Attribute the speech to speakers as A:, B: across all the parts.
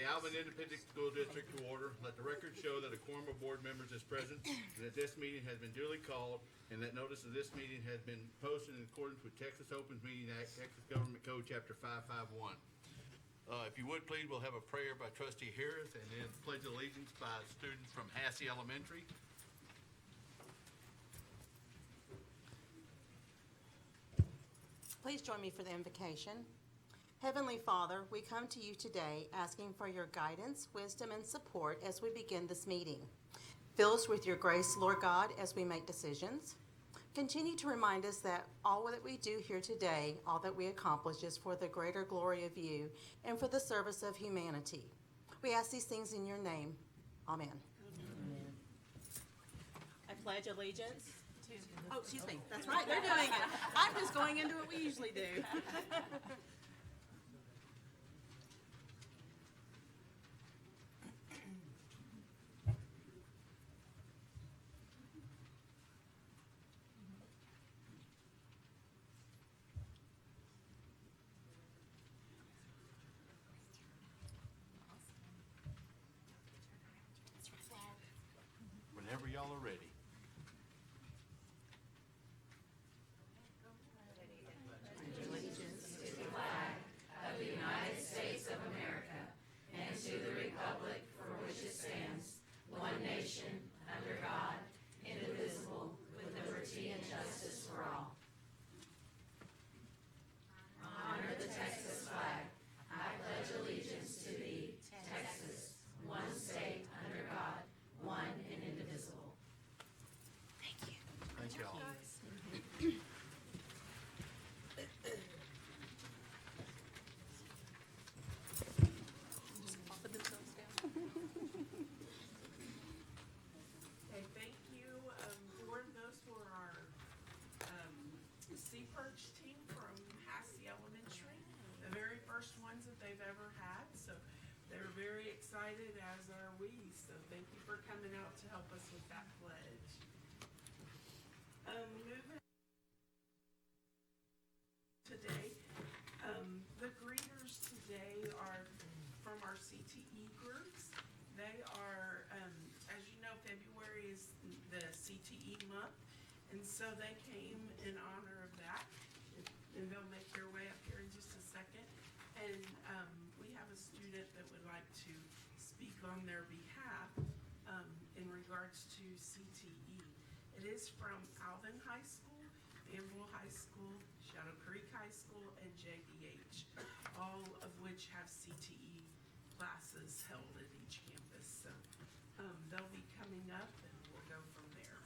A: Alvin Independent School District to order. Let the record show that a quorum of board members is present and that this meeting has been duly called and that notice of this meeting has been posted in accordance with Texas Open Meeting Act, Texas Government Code, Chapter 551. If you would, please, we'll have a prayer by Trustee Harris and then pledge of allegiance by students from Hassey Elementary.
B: Please join me for the invocation. Heavenly Father, we come to you today asking for your guidance, wisdom, and support as we begin this meeting. Fill us with your grace, Lord God, as we make decisions. Continue to remind us that all that we do here today, all that we accomplish is for the greater glory of you and for the service of humanity. We ask these things in your name. Amen. Amen. I pledge allegiance. Oh, excuse me. That's right. They're doing it. I'm just going into what we usually do.
A: Whenever y'all are ready.
C: Ever had, so they're very excited, as are we, so thank you for coming out to help us with that pledge. Moving today, the greeters today are from our CTE groups. They are, as you know, February is the CTE month, and so they came in honor of that, and they'll make their way up here in just a second. And we have a student that would like to speak on their behalf in regards to CTE. It is from Alvin High School, Danville High School, Shadow Creek High School, and JBH, all of which have CTE classes held at each campus. So they'll be coming up and we'll go from there.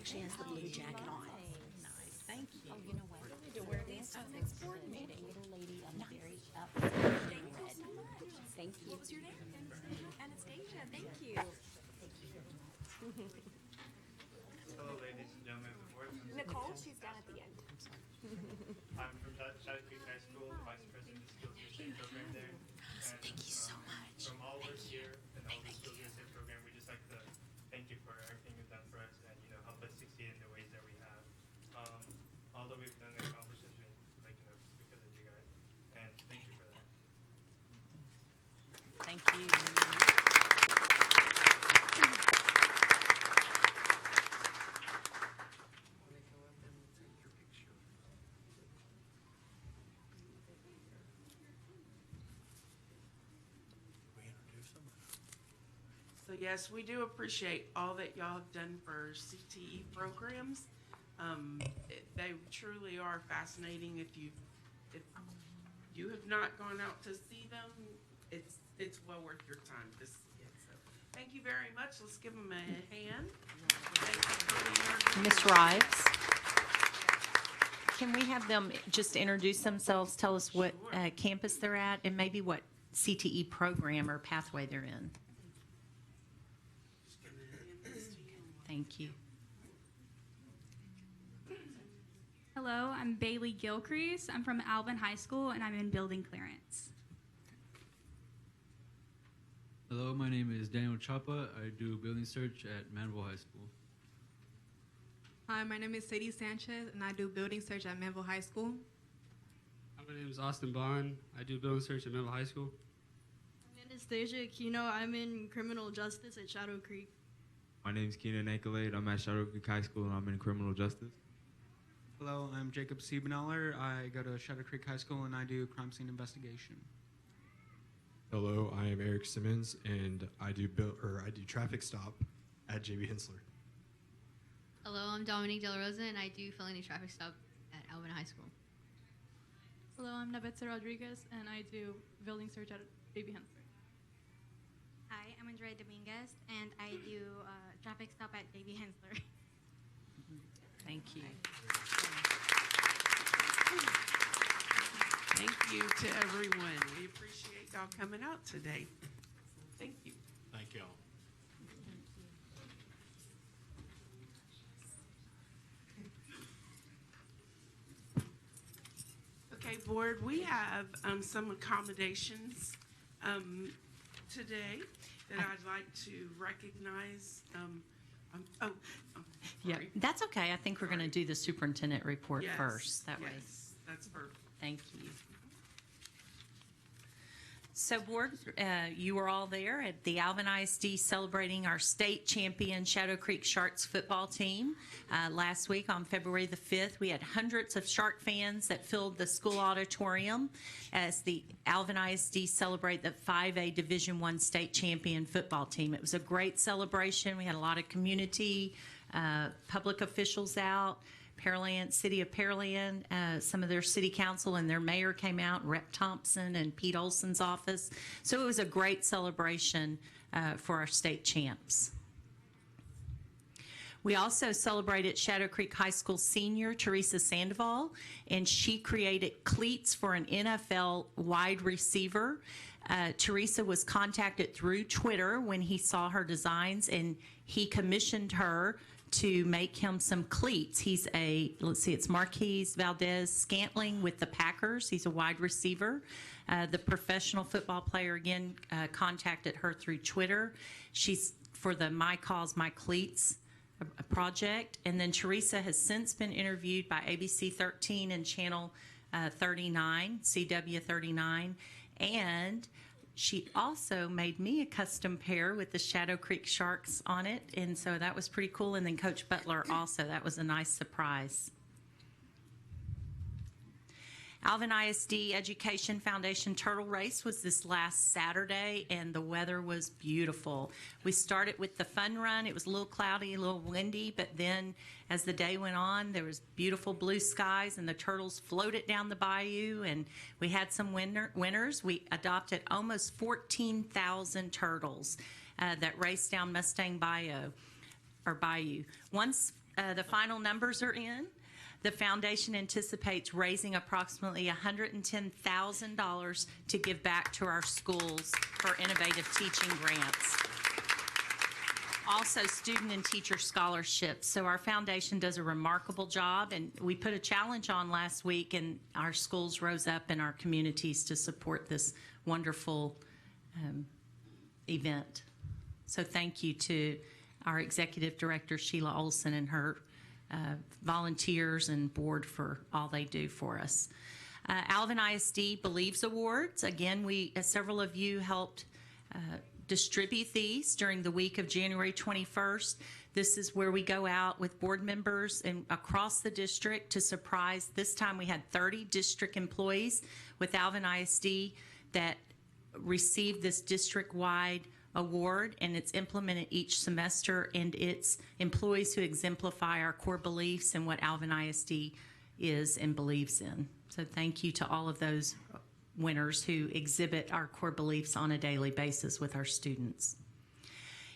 D: She has the blue jacket on. Nice. Thank you. Oh, you know what? To wear this next board meeting. Little lady on the very up. Thank you so much. Thank you. What was your name? Anastasia. Thank you.
E: Hello, ladies and gentlemen of the board.
D: Nicole, she's down at the end.
E: I'm from Shadow Creek High School, Vice President of the Skills USA program there. And,
D: Thank you so much.
E: From all of us here and all the Skills USA program, we just like to thank you for everything you've done for us and help us succeed in the ways that we have. All that we've done and accomplished has been because of you guys, and thank you for that.
D: Thank you.
C: So yes, we do appreciate all that y'all have done for CTE programs. They truly are fascinating. If you have not gone out to see them, it's well worth your time to see it. So thank you very much. Let's give them a hand. Thank you for being
F: Ms. Rives, can we have them just introduce themselves, tell us what campus they're at, and maybe what CTE program or pathway they're in? Thank you.
G: Hello, I'm Bailey Gilcrease. I'm from Alvin High School, and I'm in building clearance.
H: Hello, my name is Daniel Chapa. I do building search at Manville High School.
I: Hi, my name is Sadie Sanchez, and I do building search at Manville High School.
J: Hi, my name is Austin Bond. I do building search at Manville High School.
K: Anastasia Aquino. I'm in criminal justice at Shadow Creek.
L: My name is Keenan Akelade. I'm at Shadow Creek High School, and I'm in criminal justice.
M: Hello, I'm Jacob Siebenaller. I go to Shadow Creek High School, and I do crime scene investigation.
N: Hello, I am Eric Simmons, and I do traffic stop at JB Hensler.
O: Hello, I'm Dominique De La Rosa, and I do felony traffic stop at Alvin High School.
G: Hello, I'm Nabetsa Rodriguez, and I do building search at Baby Hensler.
P: Hi, I'm Andrea Dominguez, and I do traffic stop at Baby Hensler.
F: Thank you.
C: Thank you to everyone. We appreciate y'all coming out today. Thank you.
A: Thank y'all.
C: Okay, board, we have some accommodations today that I'd like to recognize.
F: Yeah, that's okay. I think we're going to do the superintendent report
C: Yes,
F: first. That way.
C: yes, that's perfect.
F: Thank you. So, board, you were all there at the Alvin ISD celebrating our state champion Shadow Creek Sharks football team. Last week on February the 5th, we had hundreds of Shark fans that filled the school auditorium as the Alvin ISD celebrate the 5A Division I state champion football team. It was a great celebration. We had a lot of community, public officials out. Pearland, City of Pearland, some of their city council and their mayor came out, Rep. Thompson and Pete Olson's office. So it was a great celebration for our state champs. We also celebrated Shadow Creek High School senior Teresa Sandoval, and she created cleats for an NFL wide receiver. Teresa was contacted through Twitter when he saw her designs, and he commissioned her to make him some cleats. He's it's Marquise Valdez Scantling with the Packers. He's a wide receiver. The professional football player, again, contacted her through Twitter. She's for the My Cause, My Cleats project. And then Teresa has since been interviewed by ABC 13 and Channel 39, CW 39. And she also made me a custom pair with the Shadow Creek Sharks on it, and so that was pretty cool. And then Coach Butler also, that was a nice surprise. Alvin ISD Education Foundation Turtle Race was this last Saturday, and the weather was beautiful. We started with the fun run. It was a little cloudy, a little windy, but then as the day went on, there was beautiful blue skies, and the turtles floated down the bayou, and we had some winners. We adopted almost 14,000 turtles that raced down Mustang Bayou. Once the final numbers are in, the foundation anticipates raising approximately $110,000 to give back to our schools for innovative teaching grants. Also, student and teacher scholarships. So our foundation does a remarkable job, and we put a challenge on last week, and our schools rose up in our communities to support this wonderful event. So thank you to our executive director, Sheila Olson, and her volunteers and board for all they do for us. Alvin ISD Believes Awards. Again, several of you helped distribute these during the week of January 21st. This is where we go out with board members and across the district to surprise. This time we had 30 district employees with Alvin ISD that received this district-wide award, and it's implemented each semester, and it's employees who exemplify our core beliefs and what Alvin ISD is and believes in. So thank you to all of those winners who exhibit our core beliefs on a daily basis with our students.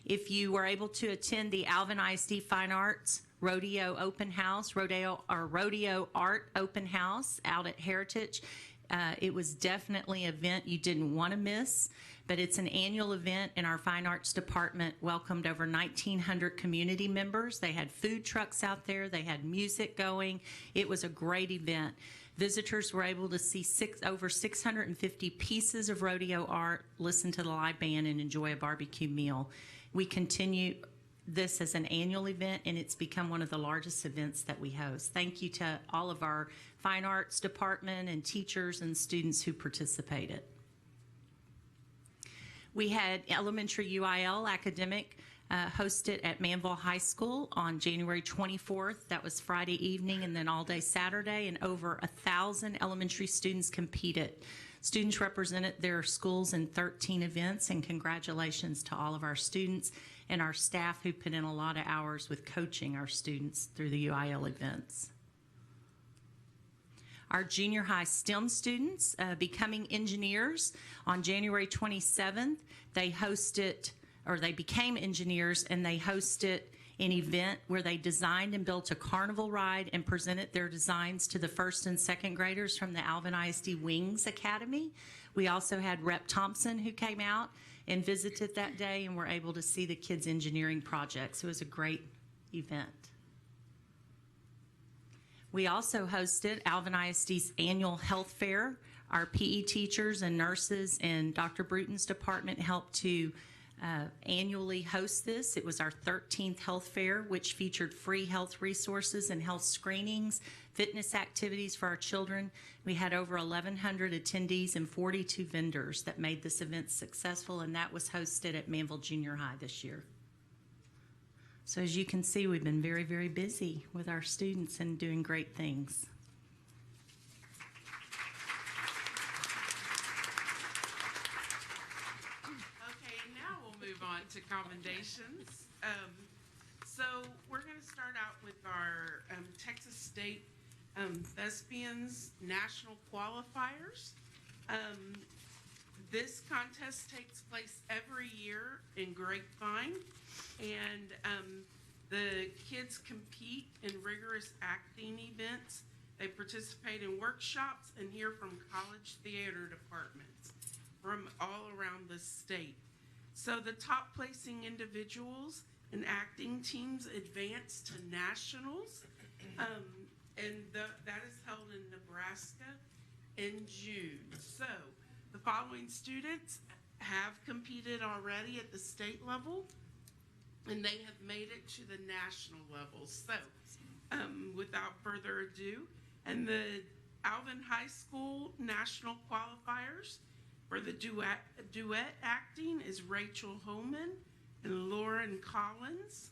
F: If you were able to attend the Alvin ISD Fine Arts Rodeo Open House, Rodeo Art Open House out at Heritage, It was definitely an event you didn't want to miss, but it's an annual event, and our Fine Arts Department welcomed over 1,900 community members. They had food trucks out there. They had music going. It was a great event. Visitors were able to see over 650 pieces of rodeo art, listen to the live band, and enjoy a barbecue meal. We continue this as an annual event, and it's become one of the largest events that we host. Thank you to all of our Fine Arts Department and teachers and students who participated. We had elementary UIL academic hosted at Manville High School on January 24th. That was Friday evening and then all day Saturday, and over 1,000 elementary students competed. Students represented their schools in 13 events, and congratulations to all of our students and our staff who put in a lot of hours with coaching our students through the UIL events. Our junior high STEM students becoming engineers on January 27th, they became engineers, and they hosted an event where they designed and built a carnival ride and presented their designs to the first and second graders from the Alvin ISD Wings Academy. We also had Rep. Thompson who came out and visited that day and were able to see the kids' engineering projects. It was a great event. We also hosted Alvin ISD's annual health fair. Our PE teachers and nurses and Dr. Bruton's department helped to annually host this. It was our 13th health fair, which featured free health resources and health screenings, fitness activities for our children. We had over 1,100 attendees and 42 vendors that made this event successful, and that was hosted at Manville Junior High this year. So as you can see, we've been very, very busy with our students and doing great things.
C: To commendations. So we're going to start out with our Texas State Thespians National Qualifiers. This contest takes place every year in Grapevine, and the kids compete in rigorous acting events. They participate in workshops and hear from college theater departments from all around the state. So the top placing individuals and acting teams advance to nationals, and that is held in Nebraska in June. So the following students have competed already at the state level, and they have made it to the national level. So without further ado, and the Alvin High School national qualifiers for the duet acting is Rachel Holman and Lauren Collins.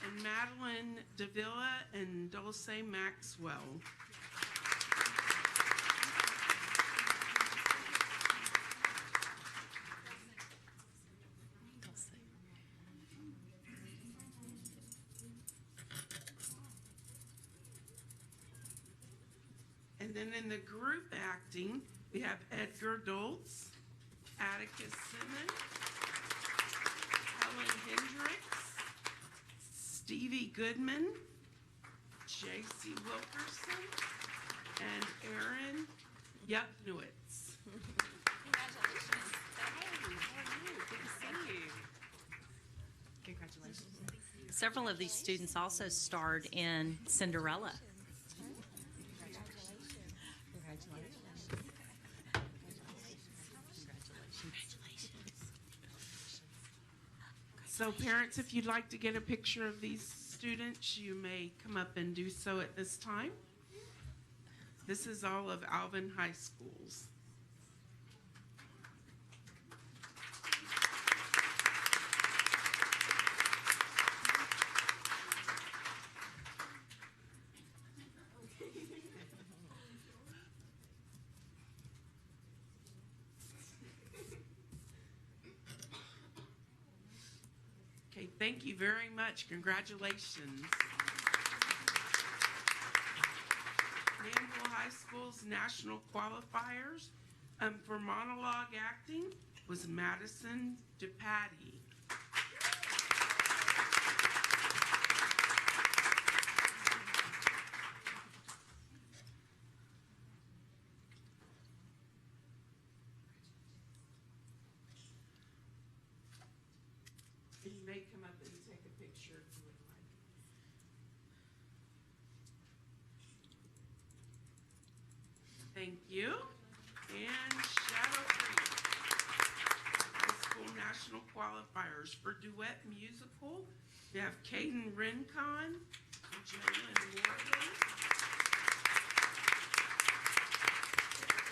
C: And Madeline Davila and Dulce Maxwell. And then in the group acting, we have Edgar Doltz, Atticus Simmons, Helen Hendricks, Stevie Goodman, J.C. Wilkerson, and Aaron Yupnowitz.
F: Congratulations. Hey, how are you? Good to see you. Congratulations. Several of these students also starred in Cinderella.
C: So parents, if you'd like to get a picture of these students, you may come up and do so at this time. This is all of Alvin High Schools. Okay, thank you very much. Congratulations. Manville High School's national qualifiers for monologue acting was Madison DePatty. picture if you would like. Thank you. And Shadow Creek High School National Qualifiers for Duet Musical. We have Caden Rincon, Jalen Morgan.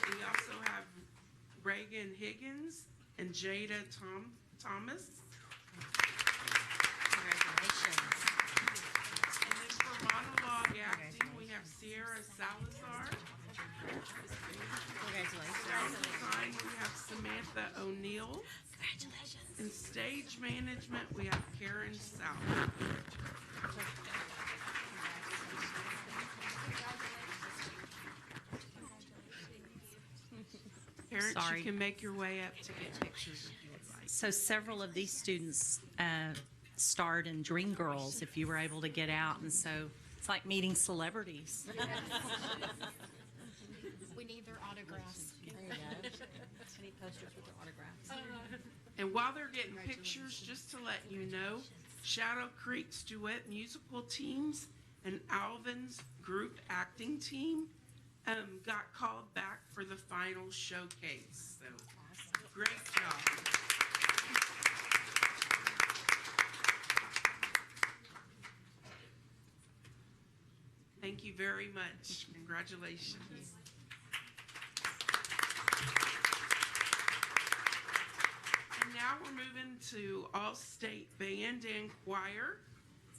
C: We also have Reagan Higgins and Jada Thomas.
F: Congratulations.
C: And then for monologue acting, we have Sierra Salazar.
F: Congratulations.
C: Sound design, we have Samantha O'Neill.
F: Congratulations.
C: In stage management, we have Karen South. Parents,
F: Sorry.
C: you can make your way up to get pictures if you would like.
F: So several of these students starred in Dreamgirls, if you were able to get out, and so it's like meeting celebrities.
D: We need their autographs.
F: There you go. I need posters with their autographs.
C: And while they're getting pictures, just to let you know, Shadow Creek's duet musical teams and Alvin's group acting team got called back for the final showcase. So, great job. Thank you very much. Congratulations. And now we're moving to All-State Band and Choir.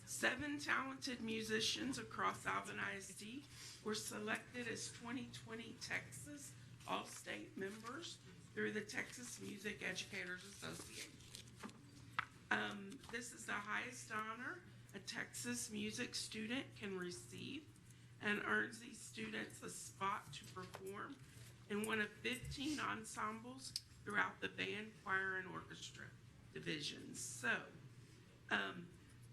C: 7 talented musicians across Alvin ISD were selected as 2020 Texas All-State members through the Texas Music Educators Association. This is the highest honor a Texas music student can receive and earns these students a spot to perform in one of 15 ensembles throughout the band, choir, and orchestra divisions. So,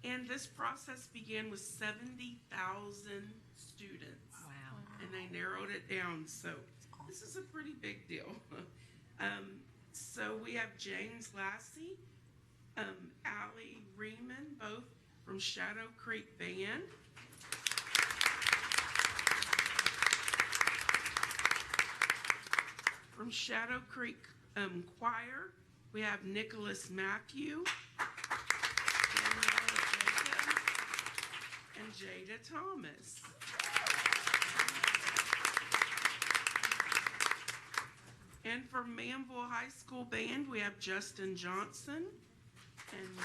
C: and this process began with 70,000 students.
F: Wow.
C: And they narrowed it down, so this is a pretty big deal. So we have James Lassie, Allie Reeman, both from Shadow Creek Band. From Shadow Creek Choir, we have Nicholas Matthew, Daniela Jacob, and Jada Thomas. And from Manville High School Band, we have Justin Johnson. And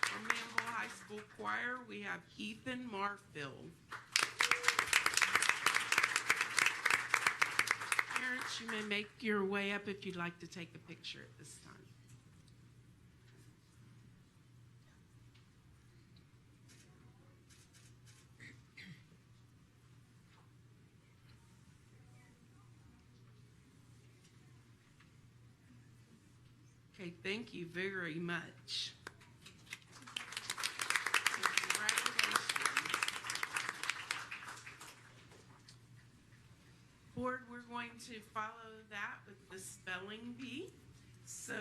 C: from Manville High School Choir, we have Ethan Marfield. Parents, you may make your way up if you'd like to take a picture at this time. Okay, thank you very much. Congratulations. Board, we're going to follow that with the spelling bee. So,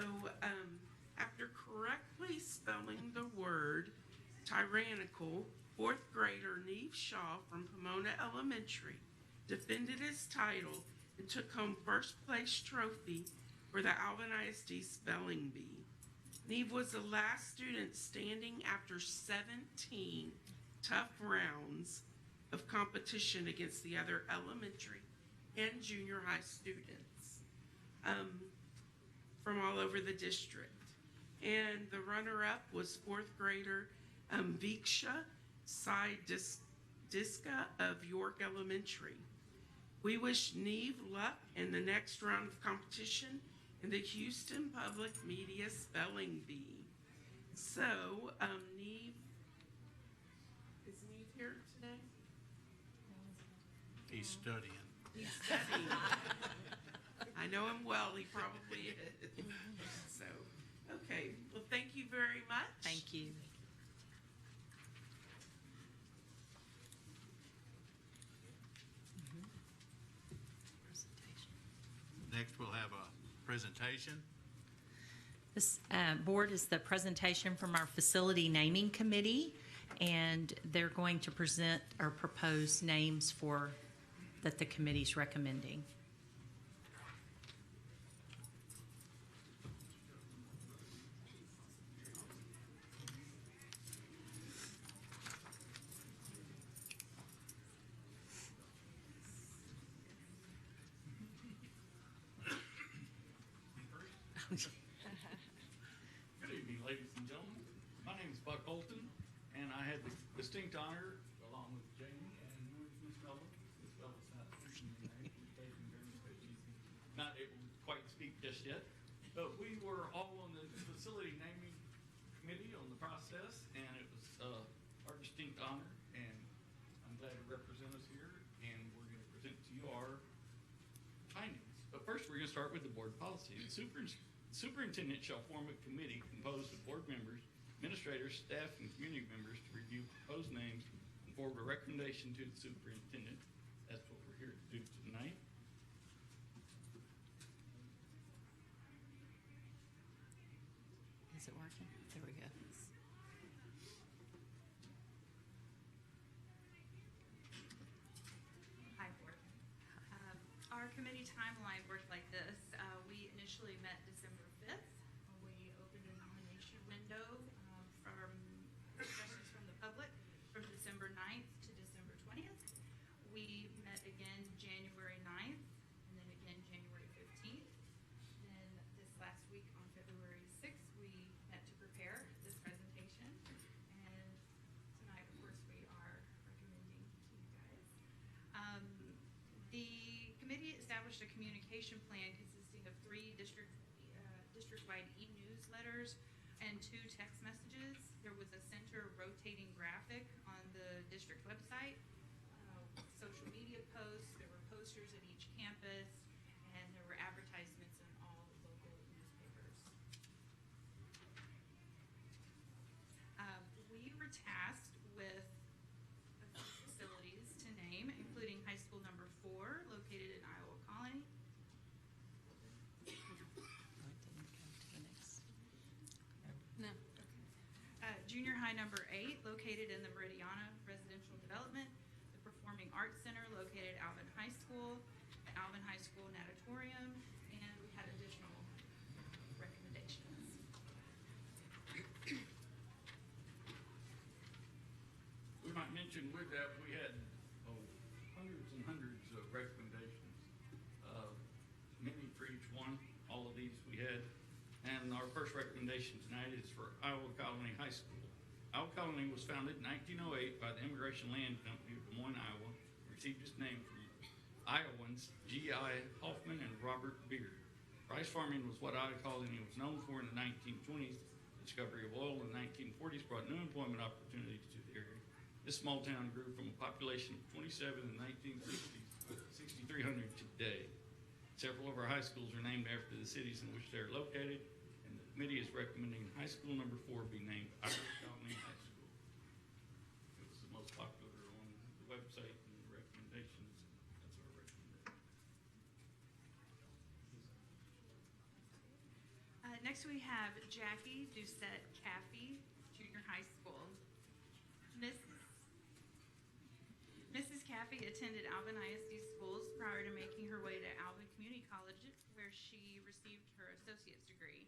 C: after correctly spelling the word tyrannical, 4th grader Neve Shaw from Pomona Elementary defended his title and took home first place trophy for the Alvin ISD Spelling Bee. Neve was the last student standing after 17 tough rounds of competition against the other elementary and junior high students from all over the district. And the runner-up was 4th grader Viksha Sai Diska of York Elementary. We wish Neve luck in the next round of competition in the Houston Public Media Spelling Bee. So, Neve, is Neve here today?
A: He's studying.
C: He's studying. I know him well, he probably is. So, okay, well, thank you very much.
F: Thank you.
A: Next, we'll have a presentation.
F: This board is the presentation from our facility naming committee, and they're going to present or propose names that the committee's recommending.
Q: Good evening, ladies and gentlemen. My name is Buck Holton, and I had the distinct honor, along with Jamie and Miss Bella. Miss Bella's not speaking tonight. She's not able to quite speak just yet. But we were all on the facility naming committee on the process, and it was our distinct honor, and I'm glad to represent us here, and we're going to present to you our findings. But first, we're going to start with the board policy. The superintendent shall form a committee composed of board members, administrators, staff, and community members to review proposed names and forward a recommendation to the superintendent. That's what we're here to do tonight.
F: Is it working? There we go.
R: Hi, board. Our committee timeline worked like this. We initially met December 5th. We opened a nomination window from suggestions from the public from December 9th to December 20th. We met again January 9th and then again January 15th. Then this last week on February 6th, we met to prepare this presentation. And tonight, of course, we are recommending to you guys. The committee established a communication plan consisting of 3 district-wide e-newsletters and 2 text messages. There was a center rotating graphic on the district website, social media posts, there were posters at each campus, and there were advertisements in all the local newspapers. We were tasked with facilities to name, including high school number 4, located in Iowa Colony.
F: No.
R: Junior high number 8, located in the Meridiana Residential Development. The Performing Arts Center, located at Alvin High School. The Alvin High School Natatorium, and we had additional recommendations.
Q: We might mention with that, we had hundreds and hundreds of recommendations, many for each one. All of these we had. And our first recommendation tonight is for Iowa Colony High School. Iowa Colony was founded in 1908 by the Immigration Land Company of Des Moines, Iowa. Received its name from Iowans G.I. Hoffman and Robert Beard. Rice farming was what Iowa Colony was known for in the 1920s. The discovery of oil in the 1940s brought new employment opportunities to the area. This small town grew from a population of 27 in the 1960s to 6,300 today. Several of our high schools are named after the cities in which they are located, and the committee is recommending high school number 4 be named Iowa Colony High School. It was the most popular on the website and the recommendations. That's our recommendation.
R: Next we have Jackie Doucette Caffey, Junior High School. Mrs. Caffey attended Alvin ISD schools prior to making her way to Alvin Community College, where she received her associate's degree.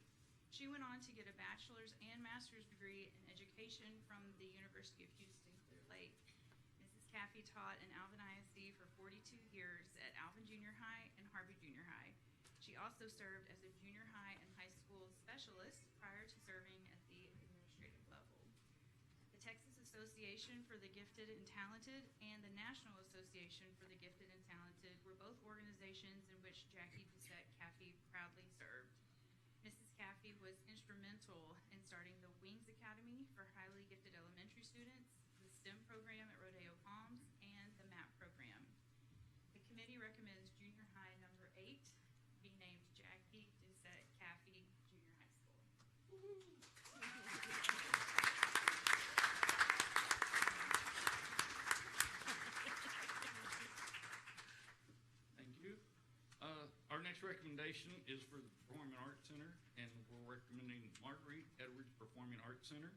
R: She went on to get a bachelor's and master's degree in education from the University of Houston, Clear Lake. Mrs. Caffey taught in Alvin ISD for 42 years at Alvin Junior High and Harvey Junior High. She also served as a junior high and high school specialist prior to serving at the administrative level. The Texas Association for the Gifted and Talented and the National Association for the Gifted and Talented were both organizations in which Jackie Doucette Caffey proudly served. Mrs. Caffey was instrumental in starting the Wings Academy for highly gifted elementary students, the STEM program at Rodeo Palms, and the MAP program. The committee recommends junior high number 8 be named Jackie Doucette Caffey Junior High School.
Q: Thank you. Our next recommendation is for the Performing Arts Center, and we're recommending Marguerite Edwards Performing Arts Center.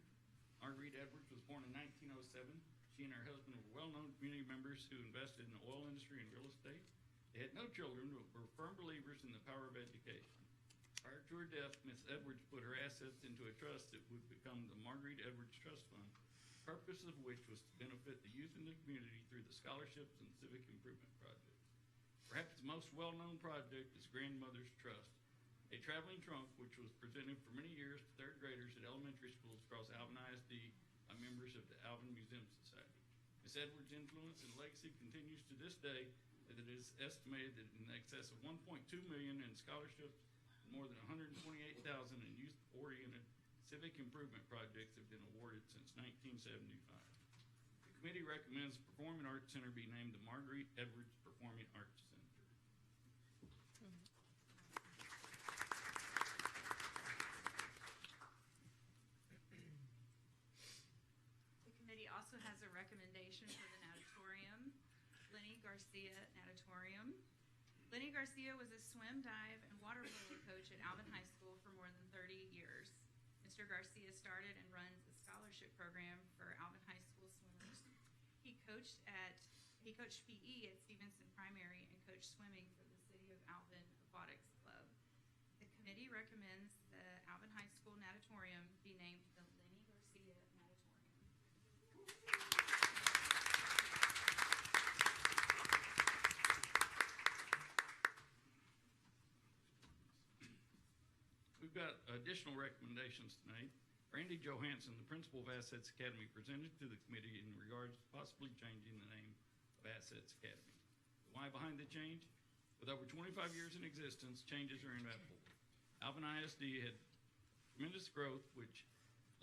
Q: Marguerite Edwards was born in 1907. She and her husband were well-known community members who invested in the oil industry and real estate. They had no children, but were firm believers in the power of education. Prior to her death, Miss Edwards put her assets into a trust that would become the Marguerite Edwards Trust Fund, the purpose of which was to benefit the youth in the community through the scholarships and civic improvement projects. Perhaps the most well-known project is Grandmother's Trust, a traveling trunk which was presented for many years to third graders at elementary schools across Alvin ISD by members of the Alvin Museum Society. Miss Edwards' influence and legacy continues to this day, as it is estimated that in excess of $1.2 million in scholarships and more than $128,000 in youth-oriented civic improvement projects have been awarded since 1975. The committee recommends the Performing Arts Center be named the Marguerite Edwards Performing Arts Center.
R: The committee also has a recommendation for the natatorium, Lenny Garcia Natatorium. Lenny Garcia was a swim, dive, and water polo coach at Alvin High School for more than 30 years. Mr. Garcia started and runs a scholarship program for Alvin High School swimmers. He coached PE at Stevenson Primary and coached swimming for the City of Alvin Aquatics Club. The committee recommends the Alvin High School Natatorium be named the Lenny Garcia Natatorium.
Q: We've got additional recommendations tonight. Randy Johansson, the principal of Assets Academy, presented to the committee in regards to possibly changing the name of Assets Academy. The why behind the change? With over 25 years in existence, changes are inevitable. Alvin ISD had tremendous growth, which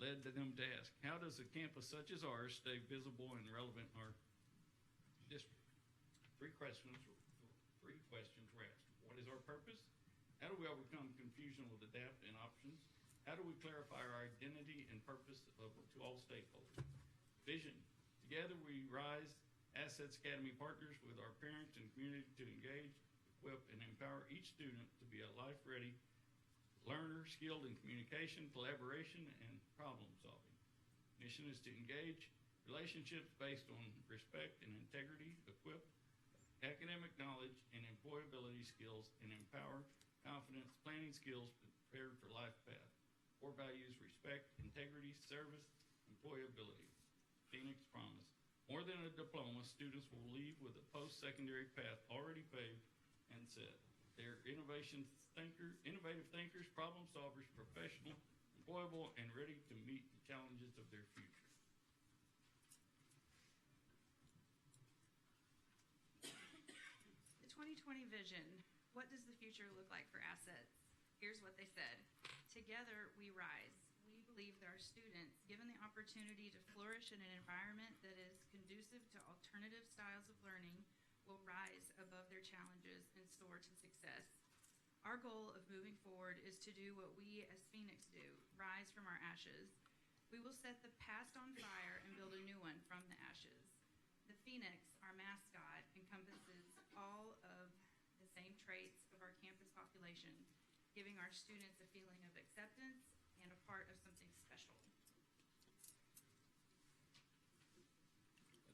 Q: led to them to ask, how does a campus such as ours stay visible and relevant in our district? Three questions were asked. What is our purpose? How do we overcome confusion with adapt and options? How do we clarify our identity and purpose to all stakeholders? Vision. Together we rise, Assets Academy partners with our parents and community to engage, equip, and empower each student to be a life-ready learner, skilled in communication, collaboration, and problem solving. Mission is to engage relationships based on respect and integrity, equip academic knowledge and employability skills, and empower confidence, planning skills, prepared for life path. Core values: respect, integrity, service, employability. Phoenix promise. More than a diploma, students will leave with a post-secondary path already paved and set. They're innovative thinkers, problem solvers, professional, employable, and ready to meet the challenges of their future.
R: The 2020 vision. What does the future look like for Assets? Here's what they said. Together we rise. We believe that our students, given the opportunity to flourish in an environment that is conducive to alternative styles of learning, will rise above their challenges and soar to success. Our goal of moving forward is to do what we as Phoenix do, rise from our ashes. We will set the past on fire and build a new one from the ashes. The Phoenix, our mascot, encompasses all of the same traits of our campus population, giving our students a feeling of acceptance and a part of something special.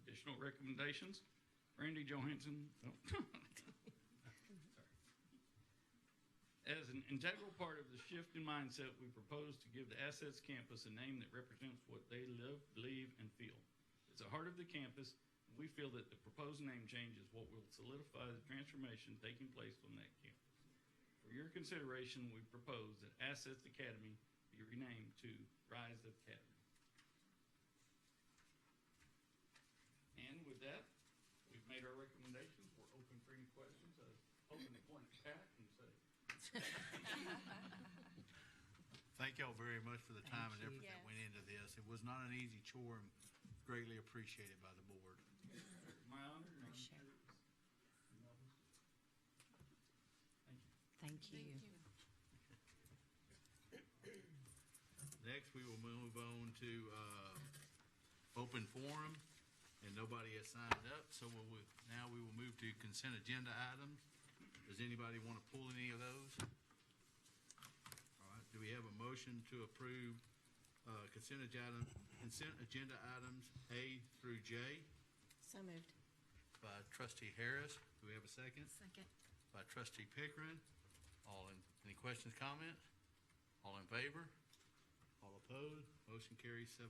Q: Additional recommendations. Randy Johansson. As an integral part of the shift in mindset, we propose to give the Assets campus a name that represents what they live, believe, and feel. It's the heart of the campus, and we feel that the proposed name change is what will solidify the transformation taking place on that campus. For your consideration, we propose that Assets Academy be renamed to Rise Academy. And with that, we've made our recommendations. We're open for any questions. I was hoping to point at Pat and say,
A: Thank y'all very much for the time and effort
D: Yes.
A: that went into this. It was not an easy chore and greatly appreciated by the board.
Q: my honor.
D: Appreciate it.
Q: Thank you.
D: Thank you.
A: Next, we will move on to open forum, and nobody has signed up, so now we will move to consent agenda items. Does anybody want to pull any of those? All right, do we we have a motion to approve consent agenda items A through J
B: So moved.
A: by trustee Harris? Do we have a second?
D: Second.
A: By trustee Pickering. Any questions, comments? All in favor? All opposed? Motion carries 7-0.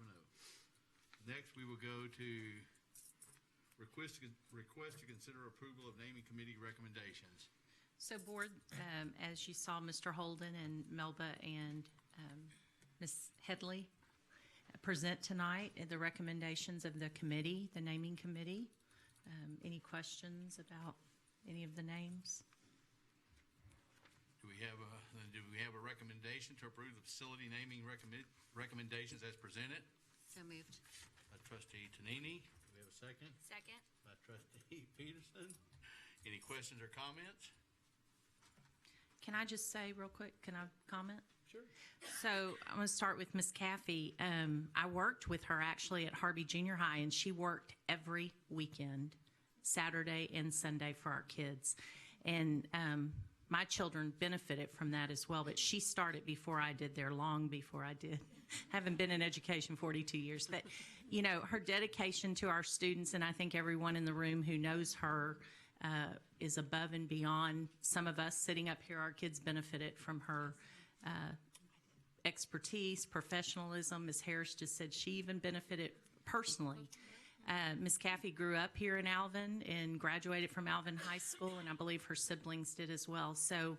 A: Next, we will go to request to consider approval of naming committee recommendations.
F: So board, as you saw, Mr. Holden and Melba and Ms. Headley present tonight the recommendations of the committee, the naming committee. Any questions about any of the names?
A: Do we have a recommendation to approve the facility naming recommendations as presented?
D: So moved.
A: By trustee Tonini. Do we have a second?
D: Second.
A: By trustee Peterson. Any questions or comments?
F: Can I just say real quick, can I comment?
A: Sure.
F: So I'm going to start with Miss Caffey. I worked with her actually at Harvey Junior High, and she worked every weekend, Saturday and Sunday, for our kids. And my children benefited from that as well, but she started before I did there, long before I did. Haven't been in education 42 years. But, you know, her dedication to our students, and I think everyone in the room who knows her is above and beyond. Some of us sitting up here, our kids benefited from her expertise, professionalism. Ms. Harris just said she even benefited personally. Ms. Caffey grew up here in Alvin and graduated from Alvin High School, and I believe her siblings did as well. So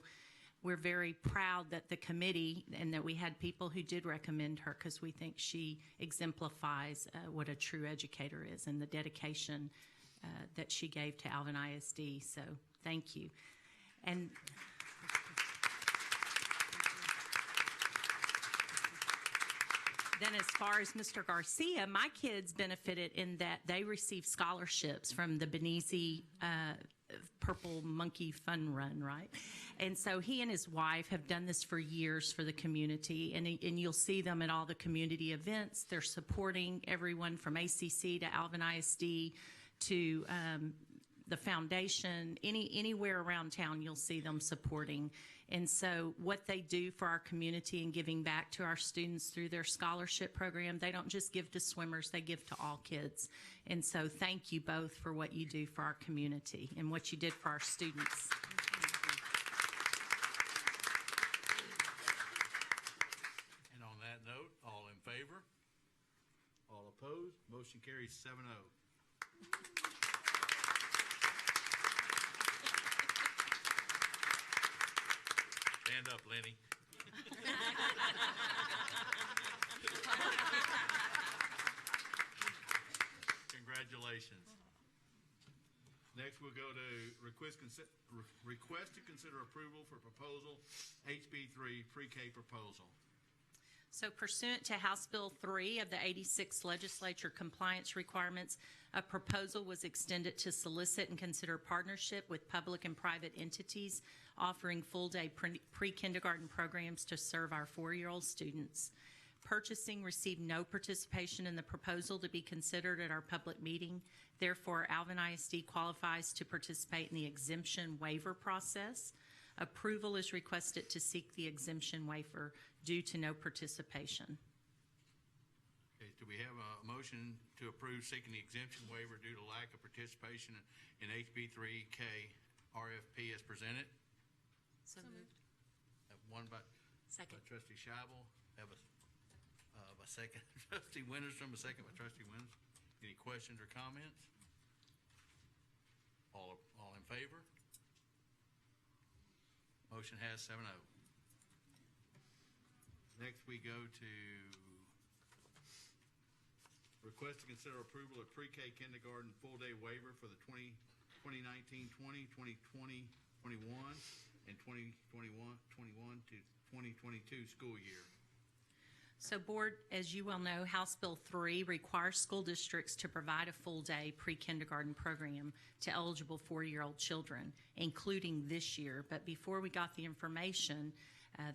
F: we're very proud that the committee and that we had people who did recommend her, because we think she exemplifies what a true educator is and the dedication that she gave to Alvin ISD. So thank you. And then as far as Mr. Garcia, my kids benefited in that they received scholarships from the Benizi Purple Monkey Fun Run, right? And so he and his wife have done this for years for the community, and you'll see them at all the community events. They're supporting everyone from ACC to Alvin ISD to the foundation. Anywhere around town, you'll see them supporting. And so what they do for our community and giving back to our students through their scholarship program, they don't just give to swimmers, they give to all kids. And so thank you both for what you do for our community and what you did for our students.
A: And on that note, all in favor? All opposed? Motion carries 7-0. Stand up, Lenny. Congratulations. Next, we'll go to request to consider approval for proposal HB3 pre-K proposal.
F: So pursuant to House Bill 3 of the 86th Legislature compliance requirements, a proposal was extended to solicit and consider partnership with public and private entities offering full-day pre-kindergarten programs to serve our 4-year-old students. Purchasing received no participation in the proposal to be considered at our public meeting. Therefore, Alvin ISD qualifies to participate in the exemption waiver process. Approval is requested to seek the exemption waiver due to no participation.
A: Okay, do we have a motion to approve seeking the exemption waiver due to lack of participation in HB3K RFP as presented?
D: So moved.
A: Have one by
D: Second.
A: by trustee Scheibel. Have a second. Trustee Winterstrom, a second by trustee Winters. Any questions or comments? All in favor? Motion has 7-0. Next, we go to request to consider approval of pre-K kindergarten full-day waiver for the 2019-20, 2020-21, and 2021 to 2022 school year.
F: So board, as you well know, House Bill 3 requires school districts to provide a full-day pre-kindergarten program to eligible 4-year-old children, including this year. But before we got the information,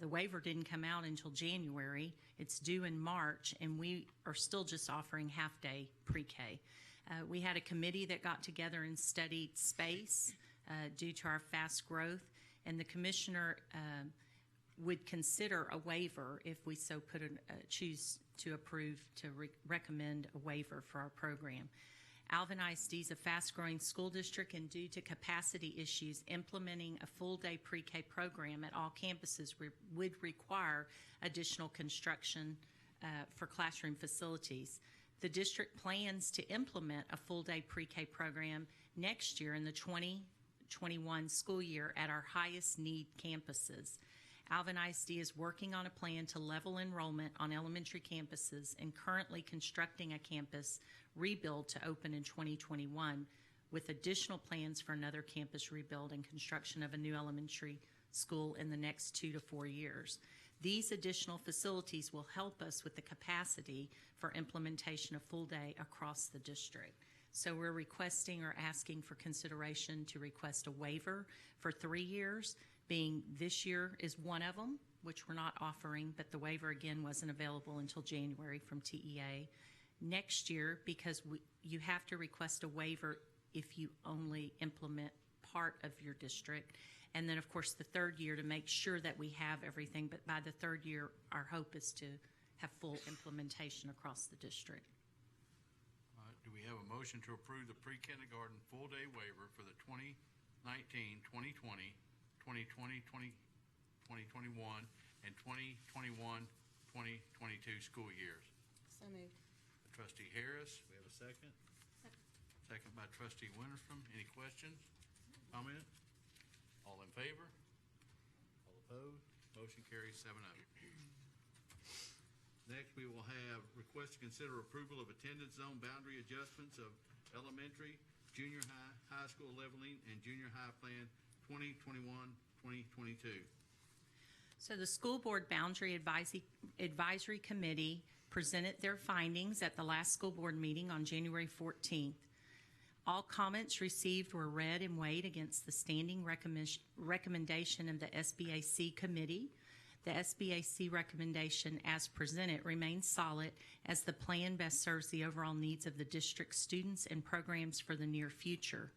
F: the waiver didn't come out until January. It's due in March, and we are still just offering half-day pre-K. We had a committee that got together and studied space due to our fast growth, and the commissioner would consider a waiver if we so choose to approve to recommend a waiver for our program. Alvin ISD is a fast-growing school district, and due to capacity issues, implementing a full-day pre-K program at all campuses would require additional construction for classroom facilities. The district plans to implement a full-day pre-K program next year in the 2021 school year at our highest need campuses. Alvin ISD is working on a plan to level enrollment on elementary campuses and currently constructing a campus rebuild to open in 2021, with additional plans for another campus rebuild and construction of a new elementary school in the next 2 to 4 years. These additional facilities will help us with the capacity for implementation of full day across the district. So we're requesting or asking for consideration to request a waiver for 3 years, being this year is one of them, which we're not offering, but the waiver again wasn't available until January from TEA. Next year, because you have to request a waiver if you only implement part of your district. And then, of course, the third year to make sure that we have everything. But by the third year, our hope is to have full implementation across the district.
A: Do we have a motion to approve the pre-kindergarten full-day waiver for the 2019, 2020, 2020, 2021, and 2021, 2022 school years?
B: So moved.
A: Trustee Harris, we have a second? Second by Trustee Winterstrom. Any questions, comments? All in favor? All opposed? Motion carries 7-0. Next, we will have request to consider approval of attendance zone boundary adjustments of elementary, junior high, high school leveling, and junior high plan 2021-2022.
F: So the School Board Boundary Advisory Committee presented their findings at the last school board meeting on January 14th. All comments received were read and weighed against the standing recommendation of the SBAC committee. The SBAC recommendation as presented remains solid as the plan best serves the overall needs of the district students and programs for the near future.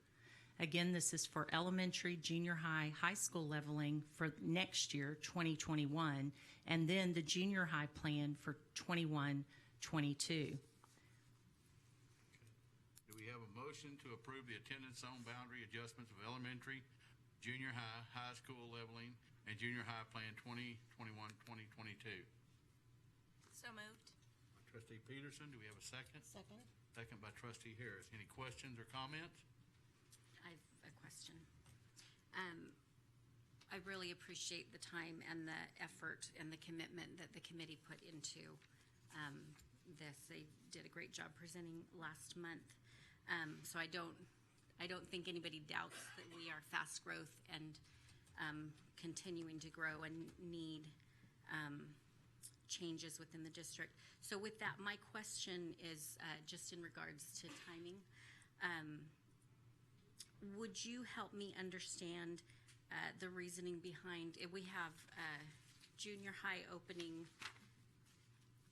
F: Again, this is for elementary, junior high, high school leveling for next year, 2021, and then the junior high plan for 21-22.
A: Do we have a motion to approve the attendance zone boundary adjustments of elementary, junior high, high school leveling, and junior high plan 2021-2022?
D: So moved.
A: Trustee Peterson, do we have a second?
B: Second.
A: Second by Trustee Harris. Any questions or comments?
D: I have a question. I really appreciate the time and the effort and the commitment that the committee put into this. They did a great job presenting last month. So I don't think anybody doubts that we are fast growth and continuing to grow and need changes within the district. So with that, my question is just in regards to timing. Would you help me understand the reasoning behind it? We have junior high opening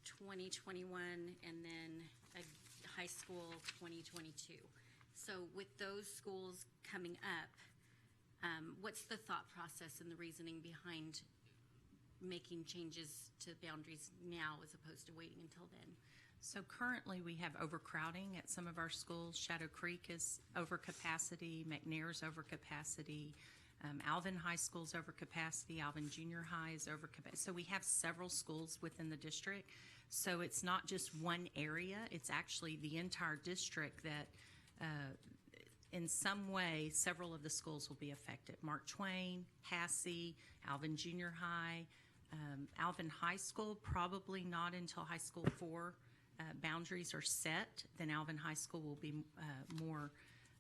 D: 2021 and then a high school 2022. So with those schools coming up, what's the thought process and the reasoning behind making changes to boundaries now as opposed to waiting until then?
F: So currently we have overcrowding at some of our schools. Shadow Creek is over capacity, McNair's over capacity, Alvin High School's over capacity, Alvin Junior High is over capacity. So we have several schools within the district. So it's not just one area, it's actually the entire district that in some way several of the schools will be affected. Mark Twain, Hassey, Alvin Junior High, Alvin High School, probably not until High School 4 boundaries are set, then Alvin High School will be more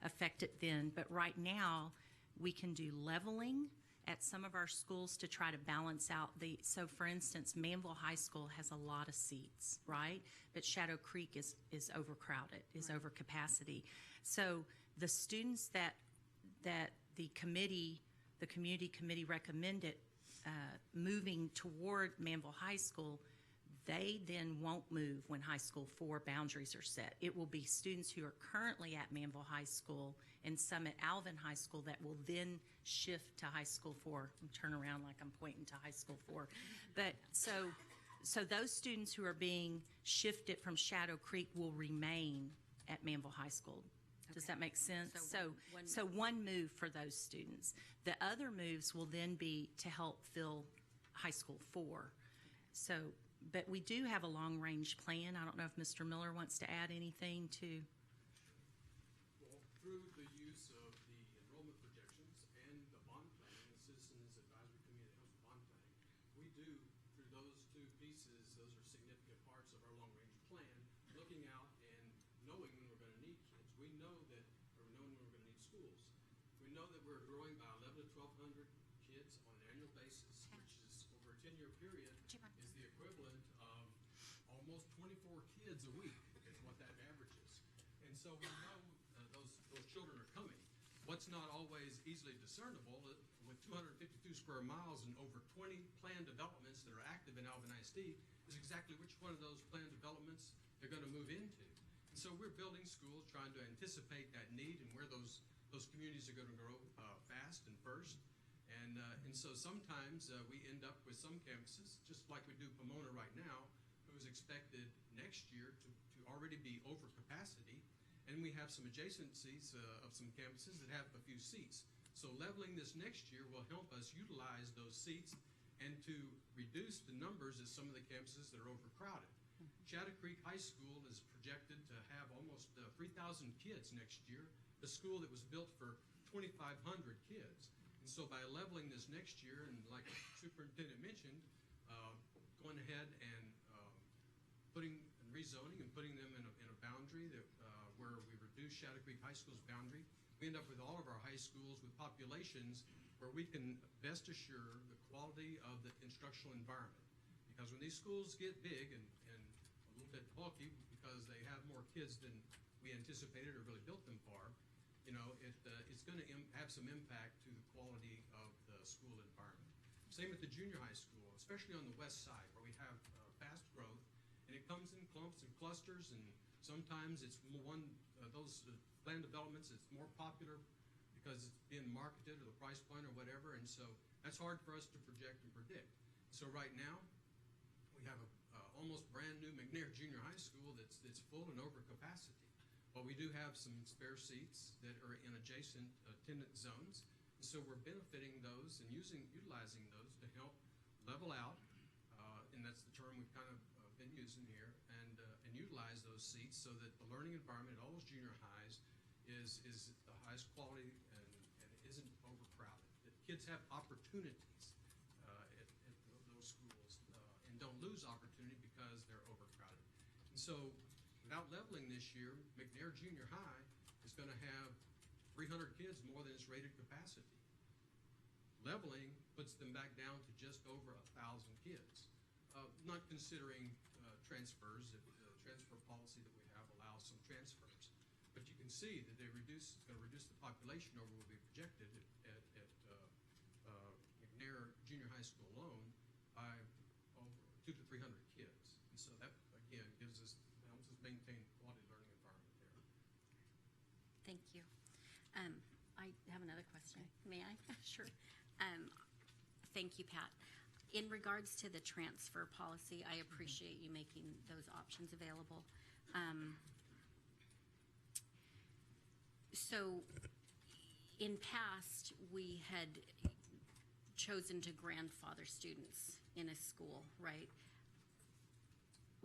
F: affected then. But right now, we can do leveling at some of our schools to try to balance out so for instance, Manville High School has a lot of seats, right? But Shadow Creek is overcrowded, is over capacity. So the students that the community committee recommended moving toward Manville High School, they then won't move when high school 4 boundaries are set. It will be students who are currently at Manville High School and some at Alvin High School that will then shift to high school 4. Turn around like I'm pointing to high school 4. But so those students who are being shifted from Shadow Creek will remain at Manville High School. Does that make sense? So one move for those students. The other moves will then be to help fill high school 4. So, but we do have a long-range plan. I don't know if Mr. Miller wants to add anything to.
N: Well, through the use of the enrollment projections and the bond planning, the Citizens Advisory Committee that helps with bond planning, we do, through those two pieces, those are significant parts of our long-range plan, looking out and knowing when we're going to need kids. We know that, or knowing when we're going to need schools. We know that we're growing by 11 to 1,200 kids on an annual basis, which is over a 10-year period, is the equivalent of almost 24 kids a week is what that averages. And so we know those children are coming. What's not always easily discernible with 252 square miles and over 20 planned developments that are active in Alvin ISD is exactly which one of those planned developments they're going to move into. And so we're building schools trying to anticipate that need and where those communities are going to grow fast and first. And so sometimes we end up with some campuses, just like we do Pomona right now, who is expected next year to already be over capacity. And we have some adjacencies of some campuses that have a few seats. So leveling this next year will help us utilize those seats and to reduce the numbers of some of the campuses that are overcrowded. Shadow Creek High School is projected to have almost 3,000 kids next year, a school that was built for 2,500 kids. And so by leveling this next year, and like the superintendent mentioned, going ahead and putting and rezoning and putting them in a boundary that where we reduce Shadow Creek High School's boundary, we end up with all of our high schools with populations where we can best assure the quality of the instructional environment. Because when these schools get big and a little bit bulky because they have more kids than we anticipated or really built them for, you know, it's going to have some impact to the quality of the school environment. Same with the junior high school, especially on the west side where we have fast growth, and it comes in clumps and clusters, and sometimes it's those planned developments, it's more popular because it's being marketed or the price point or whatever, and so that's hard for us to project and predict. So right now, we have a almost brand new McNair Junior High School that's full and over capacity. But we do have some spare seats that are in adjacent attendance zones, and so we're benefiting those and utilizing those to help level out, and that's the term we've kind of been using here, and utilize those seats so that the learning environment at all those junior highs is the highest quality and isn't overcrowded. That kids have opportunities at those schools and don't lose opportunity because they're overcrowded. And so without leveling this year, McNair Junior High is going to have 300 kids more than its rated capacity. Leveling puts them back down to just over 1,000 kids, not considering transfers. If the transfer policy that we have allows some transfers. But you can see that it's going to reduce the population over what we projected at McNair Junior High School alone by over 200 to 300 kids. And so that, again, helps us maintain quality learning environment there.
D: Thank you. I have another question. May I? Sure. Thank you, Pat. In regards to the transfer policy, I appreciate you making those options available. So in past, we had chosen to grandfather students in a school, right?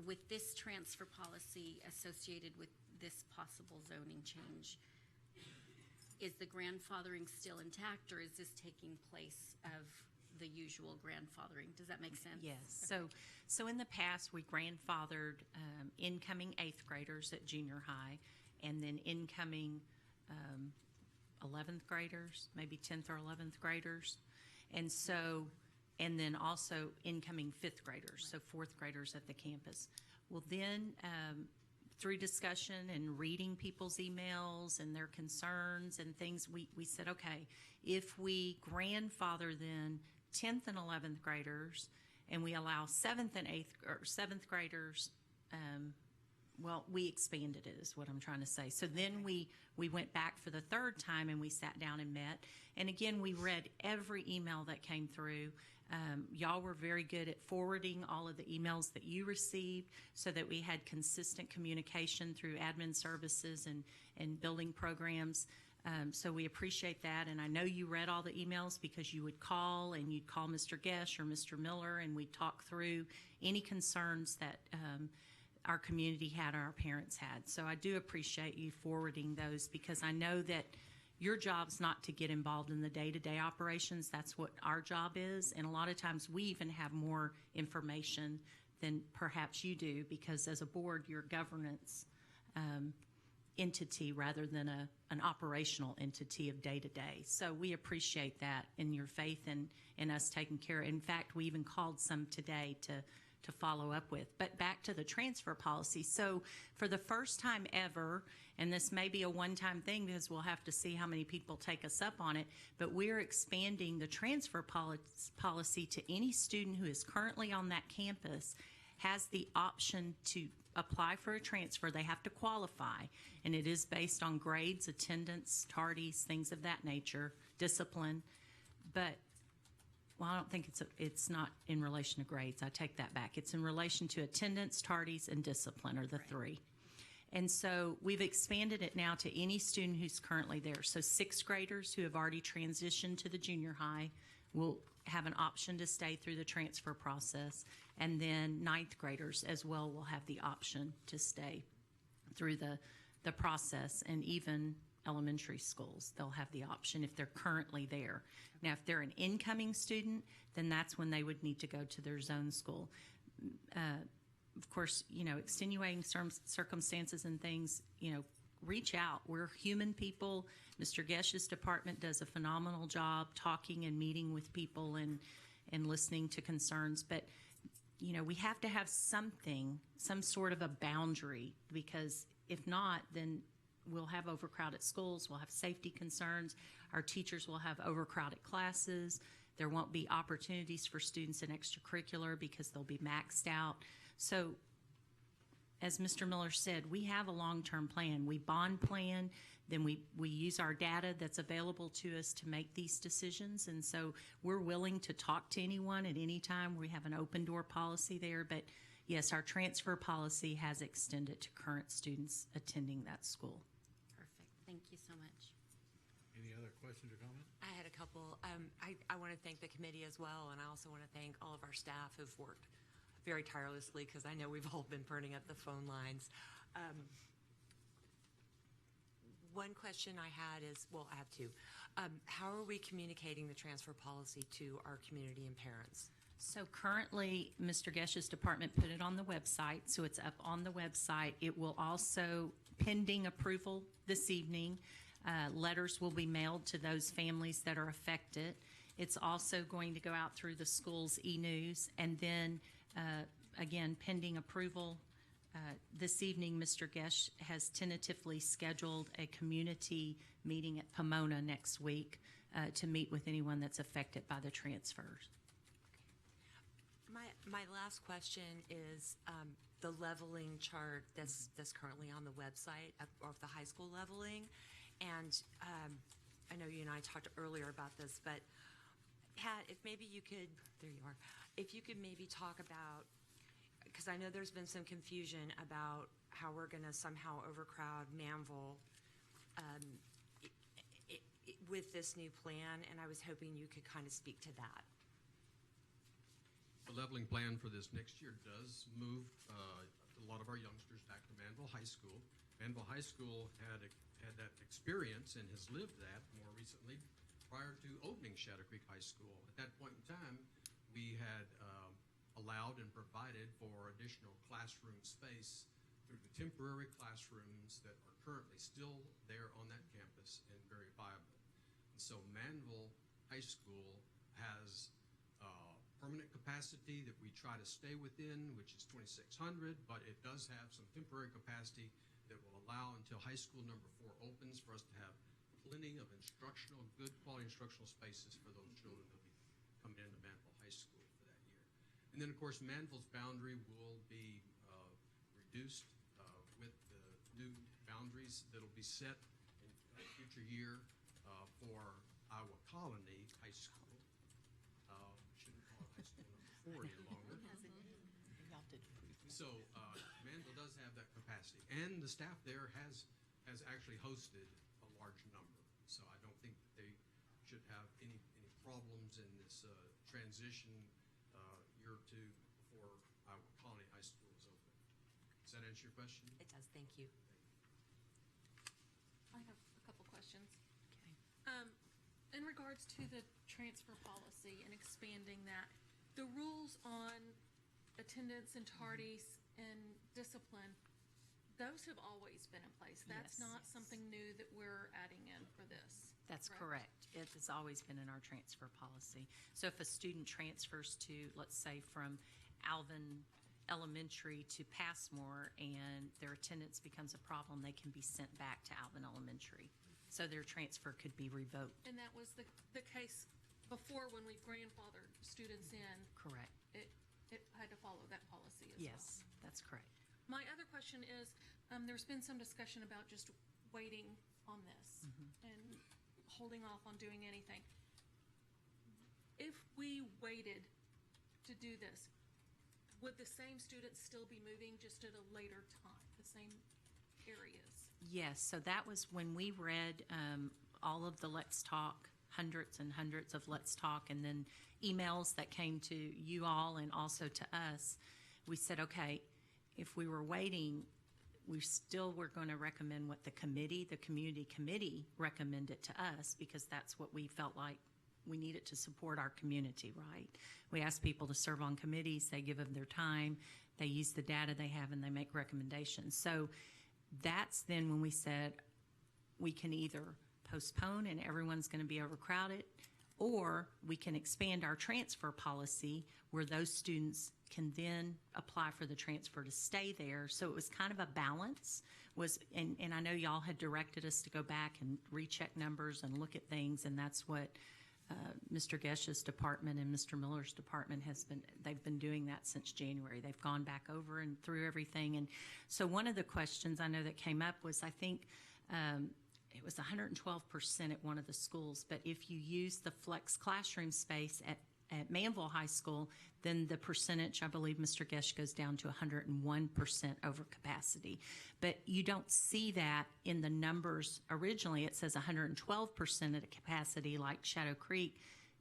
D: With this transfer policy associated with this possible zoning change, is the grandfathering still intact, or is this taking place of the usual grandfathering? Does that make sense?
F: Yes. So in the past, we grandfathered incoming 8th graders at junior high, and then incoming 11th graders, maybe 10th or 11th graders. And then also incoming 5th graders, so 4th graders at the campus. Well, then through discussion and reading people's emails and their concerns and things, we said, okay, if we grandfather then 10th and 11th graders and we allow seventh graders. Well, we expanded it, is what I'm trying to say. So then we went back for the third time and we sat down and met. And again, we read every email that came through. Y'all were very good at forwarding all of the emails that you received so that we had consistent communication through admin services and building programs. So we appreciate that. And I know you read all the emails because you would call and you'd call Mr. Gesh or Mr. Miller and we'd talk through any concerns that our community had or our parents had. So I do appreciate you forwarding those because I know that your job's not to get involved in the day-to-day operations. That's what our job is. And a lot of times we even have more information than perhaps you do because as a board, you're a governance entity rather than an operational entity of day-to-day. So we appreciate that and your faith in us taking care. In fact, we even called some today to follow up with. But back to the transfer policy. So for the first time ever, and this may be a one-time thing because we'll have to see how many people take us up on it, but we're expanding the transfer policy to any student who is currently on that campus has the option to apply for a transfer. They have to qualify, and it is based on grades, attendance, tardies, things of that nature, discipline. But well, I don't think it's not in relation to grades. I take that back. It's in relation to attendance, tardies, and discipline are the three. And so we've expanded it now to any student who's currently there. So sixth graders who have already transitioned to the junior high will have an option to stay through the transfer process. And then ninth graders as well will have the option to stay through the process, and even elementary schools, they'll have the option if they're currently there. Now, if they're an incoming student, then that's when they would need to go to their zone school. Of course, extenuating circumstances and things, reach out. We're human people. Mr. Gesh's department does a phenomenal job talking and meeting with people and listening to concerns. But, we have to have some sort of a boundary, because if not, then we'll have overcrowded schools, we'll have safety concerns, our teachers will have overcrowded classes, there won't be opportunities for students in extracurricular because they'll be maxed out. So, as Mr. Miller said, we have a long-term plan. We bond plan, then we use our data that's available to us to make these decisions, and so we're willing to talk to anyone at any time. We have an open door policy there, but yes, our transfer policy has extended to current students attending that school.
D: Thank you so much.
A: Any other questions or comments?
S: I had a couple. I want to thank the committee as well, and I also want to thank all of our staff who've worked very tirelessly, because I know we've all been burning up the phone lines. One question I had is, well, I have two. How are we communicating the transfer policy to our community and parents?
F: So currently, Mr. Gesh's department put it on the website, so it's up on the website. It will also, pending approval this evening, letters will be mailed to those families that are affected. It's also going to go out through the school's e-news, and then again, pending approval, this evening, Mr. Gesh has tentatively scheduled a community meeting at Pomona next week to meet with anyone that's affected by the transfers.
S: My last question is the leveling chart that's currently on the website of the high school leveling. And I know you and I talked earlier about this, but Pat, if maybe you could, there you are, if you could maybe talk about, because I know there's been some confusion about how we're going to somehow overcrowd Manville with this new plan, and I was hoping you could kind of speak to that.
N: The leveling plan for this next year does move a lot of our youngsters back to Manville High School. Manville High School had that experience and has lived that more recently prior to opening Shadow Creek High School. At that point in time, we had allowed and provided for additional classroom space through the temporary classrooms that are currently still there on that campus and very viable. And so Manville High School has permanent capacity that we try to stay within, which is 2,600, but it does have some temporary capacity that will allow until high school number 4 opens for us to have plenty of good quality instructional spaces for those children that will be coming into Manville High School for that year. And And then, of course, Manville's boundary will be reduced with the new boundaries that'll be set in a future year for Iowa Colony High School. Shouldn't call it high school number 4 any longer. So Manville does have that capacity, and the staff there has actually hosted a large number. So I don't think that they should have any problems in this transition year or two before Iowa Colony High School is open. Does that answer your question?
S: It does, thank you.
T: I have a couple questions. In regards to the transfer policy and expanding that, the rules on attendance and tardies and discipline, those have always been in place. That's
F: Yes.
T: not something new that we're adding in for this.
F: That's correct. It has always been in our transfer policy. So if a student transfers to, let's say, from Alvin Elementary to Passmore and their attendance becomes a problem, they can be sent back to Alvin Elementary. So their transfer could be revoked.
T: And that was the case before when we grandfathered students in.
F: Correct.
T: It had to follow that policy as well.
F: Yes, that's correct.
T: My other question is, there's been some discussion about just waiting on this and holding off on doing anything. If we waited to do this, would the same students still be moving just at a later time, the same areas?
F: Yes, so that was when we read all of the Let's Talk, hundreds and hundreds of Let's Talk, and then emails that came to you all and also to us. We said, okay, if we were waiting, we still were going to recommend what the community committee recommended to us, because that's what we felt like we needed to support our community, right? We ask people to serve on committees, they give them their time, they use the data they have, and they make recommendations. So that's then when we said we can either postpone and everyone's going to be overcrowded, or we can expand our transfer policy where those students can then apply for the transfer to stay there. So it was kind of a balance. And I know y'all had directed us to go back and recheck numbers and look at things, and that's what Mr. Gesch's department and Mr. Miller's department they've been doing that since January. They've gone back over and through everything. And so one of the questions I know that came up was, I think it was 112% at one of the schools, but if you use the flex classroom space at Manville High School, then the percentage, I believe Mr. Gesh, goes down to 101% over capacity. But you don't see that in the numbers. Originally, it says 112% at a capacity like Shadow Creek,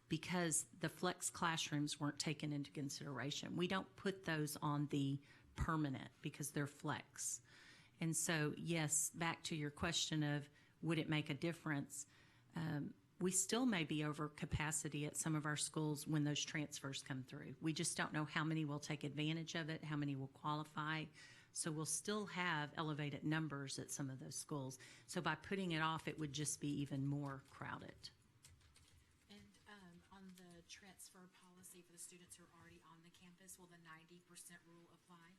F: because the flex classrooms weren't taken into consideration. We don't put those on the permanent because they're flex. And so, yes, back to your question of would it make a difference? We still may be over capacity at some of our schools when those transfers come through. We just don't know how many will take advantage of it, how many will qualify. So we'll still have elevated numbers at some of those schools. So by putting it off, it would just be even more crowded.
D: And on the transfer policy for the students who are already on the campus, will the 90% rule apply?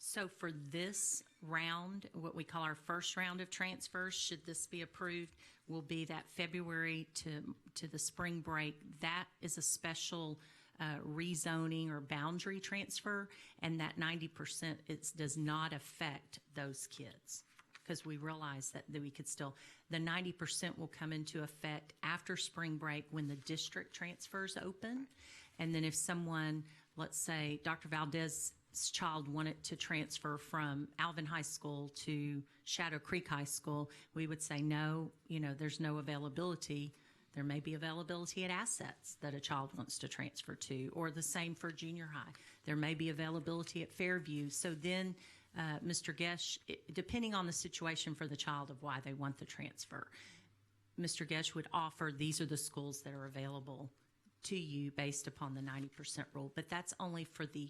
F: So for this round, what we call our first round of transfers, should this be approved, will be that February to the spring break. That is a special rezoning or boundary transfer, and that 90% does not affect those kids, because we realize that we could still, the 90% will come into effect after spring break when the district transfers open. And then if someone, let's say Dr. Valdez's child wanted to transfer from Alvin High School to Shadow Creek High School, we would say no, there's no availability. There may be availability at assets that a child wants to transfer to, or the same for junior high. There may be availability at Fairview. So then Mr. Gesh, depending on the situation for the child of why they want the transfer, Mr. Gesh would offer, these are the schools that are available to you based upon the 90% rule. But that's only for the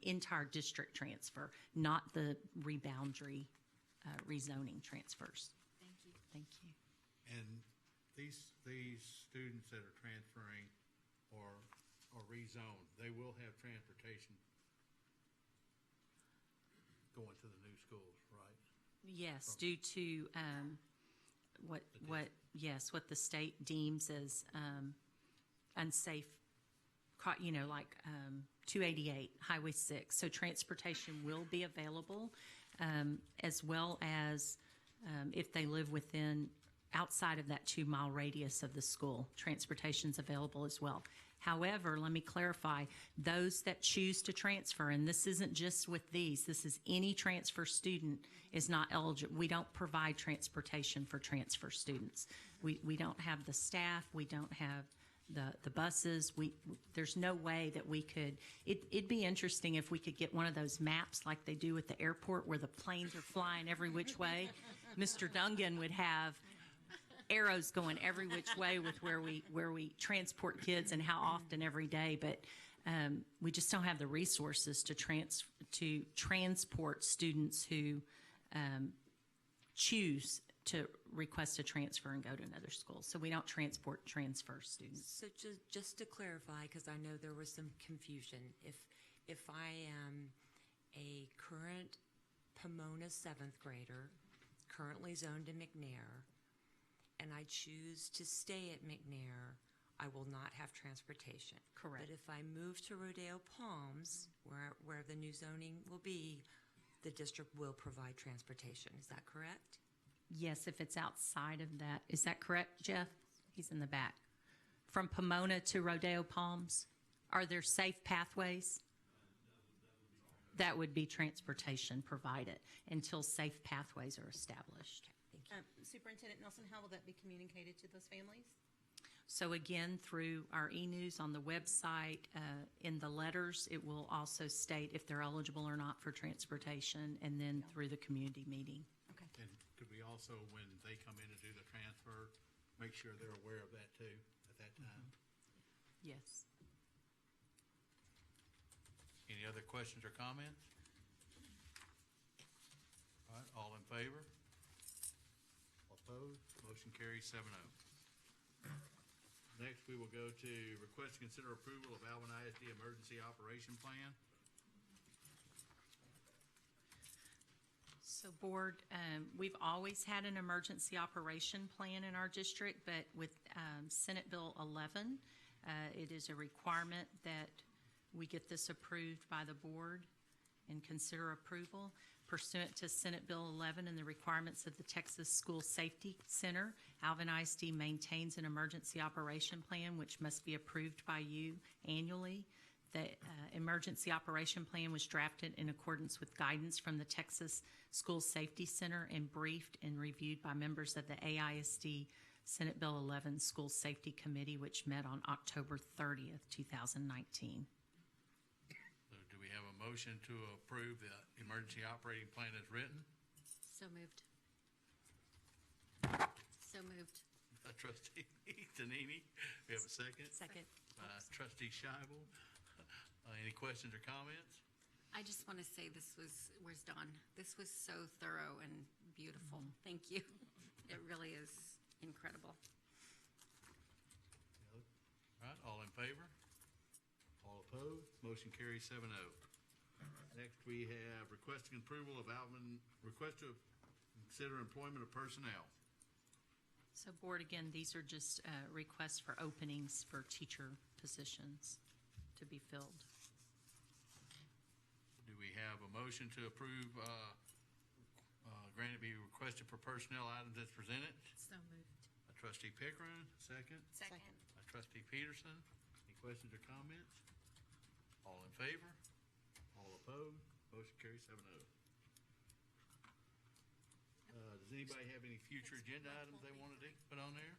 F: entire district transfer, not the reboundary rezoning transfers.
D: Thank you.
F: Thank you.
A: And these students that are transferring or rezoned, they will have transportation going to the new schools, right?
F: Yes, due to what the state deems as unsafe, 288, Highway 6. So transportation will be available, as well as if they live outside of that 2-mile radius of the school, transportation's available as well. However, let me clarify, those that choose to transfer, and this isn't just with these, this is any transfer student is not eligible. We don't provide transportation for transfer students. We don't have the staff, we don't have the buses. There's no way that we could, it'd be interesting if we could get one of those maps like they do at the airport where the planes are flying every which way. Mr. Dungan would have arrows going every which way with where we transport kids and how often every day, but we just don't have the resources to transport students who choose to request a transfer and go to another school. So we don't transport transfer students.
S: So just to clarify, because I know there was some confusion, if I am a current Pomona 7th grader, currently zoned in McNair, and I choose to stay at McNair, I will not have transportation.
F: Correct.
S: But if I move to Rodeo Palms, where the new zoning will be, the district will provide transportation. Is that correct?
F: Yes, if it's outside of that. Is that correct, Jeff? He's in the back. From Pomona to Rodeo Palms, are there safe pathways? That would be transportation provided until safe pathways are established.
B: Superintendent Nelson, how will that be communicated to those families?
F: So again, through our e-news on the website, in the letters, it will also state if they're eligible or not for transportation, and then through the community meeting.
B: Okay.
A: And could we also, when they come in to do the transfer, make sure they're aware of that too at that time?
F: Yes.
A: Any other questions or comments? All right, all in favor? All opposed? Motion carries 7-0. Next, we will go to request to consider approval of Alvin ISD Emergency Operation Plan.
F: So board, we've always had an emergency operation plan in our district, but with Senate Bill 11, it is a requirement that we get this approved by the board and consider approval. Pursuant to Senate Bill 11 and the requirements of the Texas School Safety Center, Alvin ISD maintains an emergency operation plan which must be approved by you annually. The emergency operation plan was drafted in accordance with guidance from the Texas School Safety Center and briefed and reviewed by members of the AISD Senate Bill 11 School Safety Committee, which met on October 30th, 2019.
A: So do we have a motion to approve the emergency operating plan as written?
O: So moved. So moved.
A: Trustee Tonini. We have a second?
O: Second.
A: Trustee Scheibel. Any questions or comments?
D: I just want to say where's Dawn? This was so thorough and beautiful. Thank you. It really is incredible.
A: All right, all in favor? All opposed? Motion carries 7-0. Next, we have requesting approval of request to consider employment of personnel.
F: So board, again, these are just requests for openings for teacher positions to be filled.
A: Do we have a motion to approve, granted be requested for personnel items as presented?
D: So moved.
A: Trustee Pickering, second.
D: Second.
A: Trustee Peterson. Any questions or comments? All in favor? All opposed? Motion carries 7-0. Does anybody have any future agenda items they want to put on there?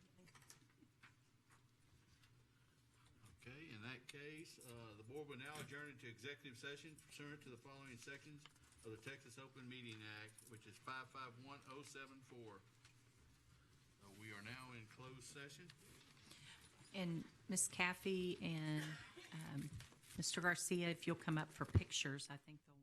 A: Okay, in that case, the board will now adjourn into executive session pursuant to the following sections of the Texas Open Meeting Act, which is 551074. We are now in closed session.
F: And Ms. Caffey and Mr. Garcia, if you'll come up for pictures, I think they'll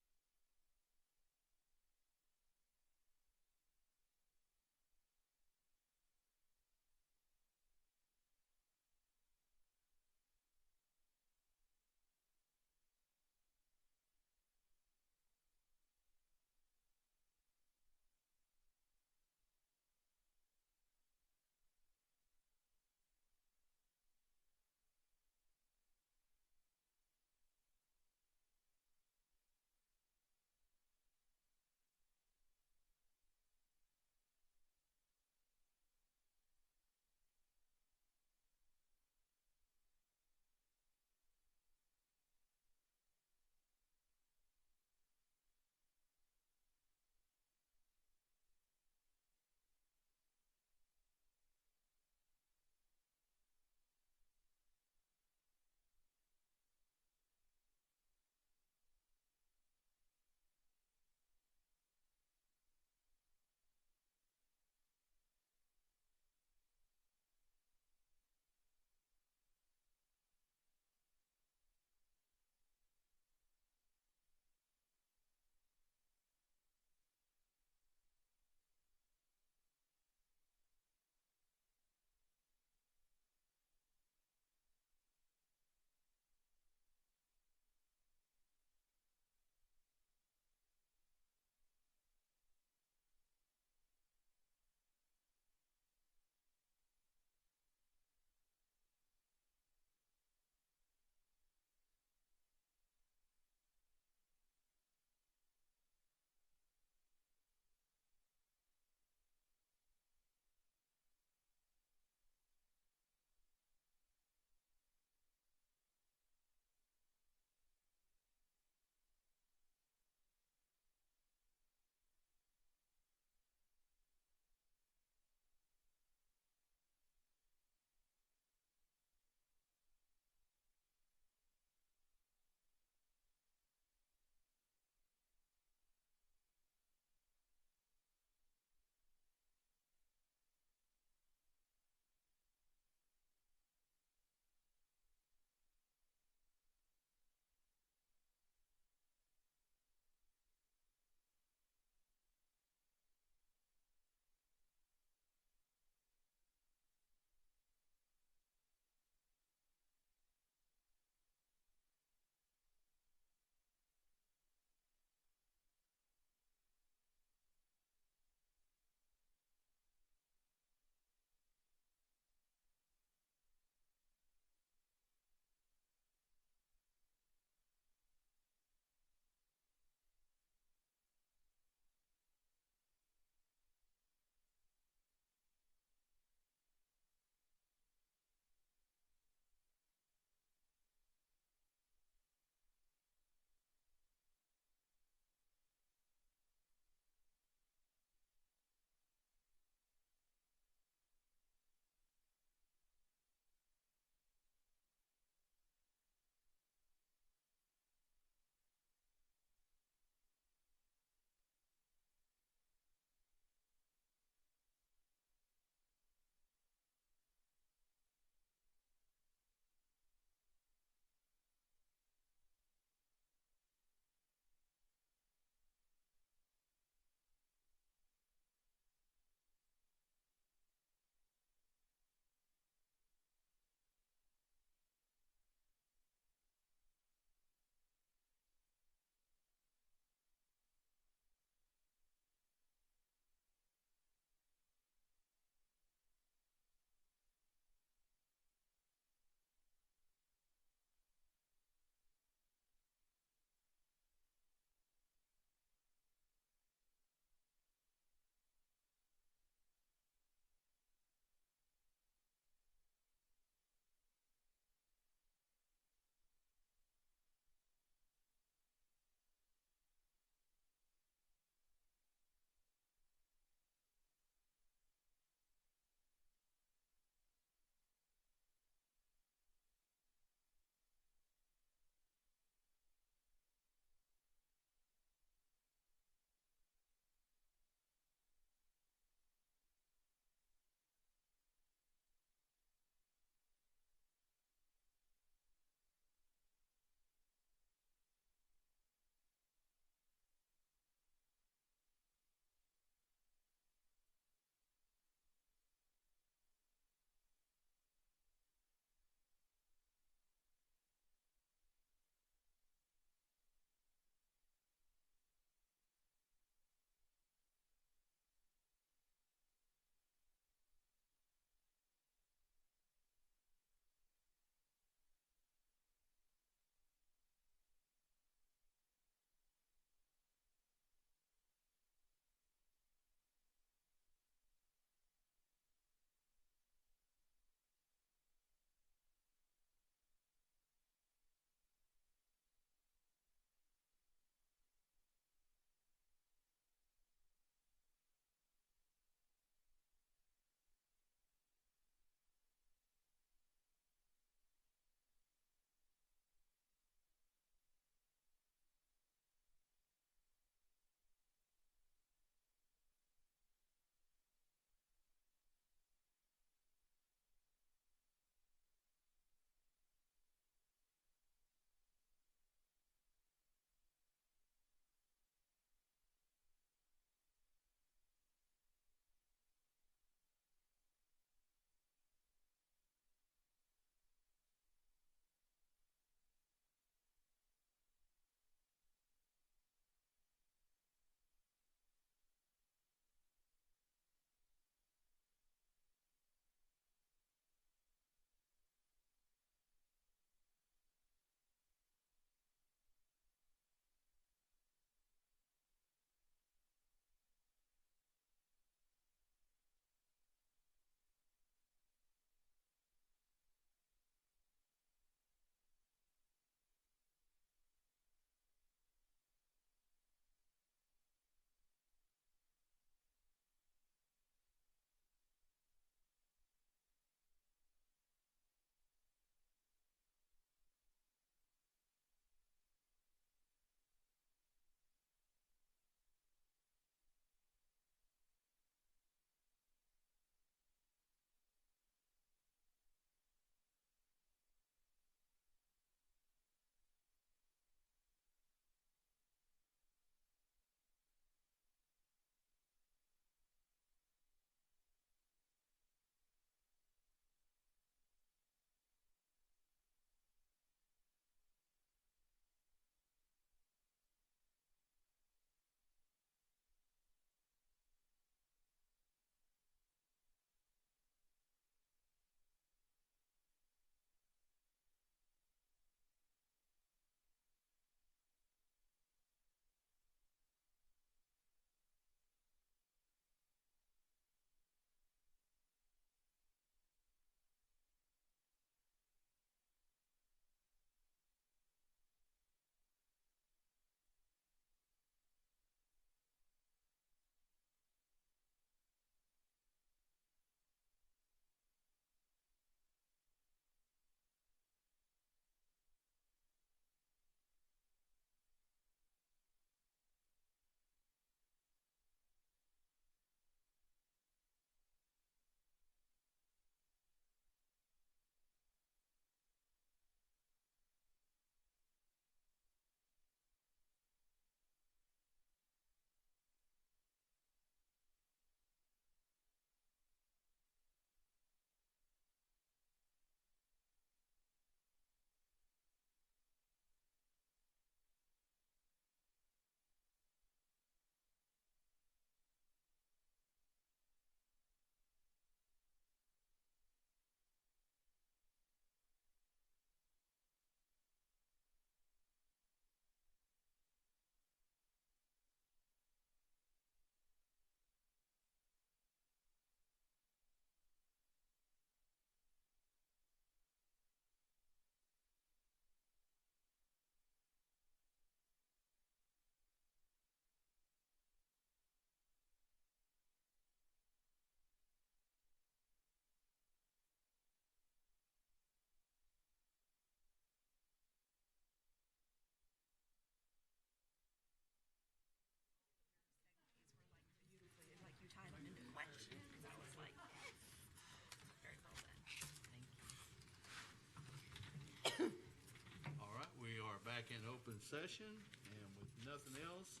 A: discussion, and with nothing else,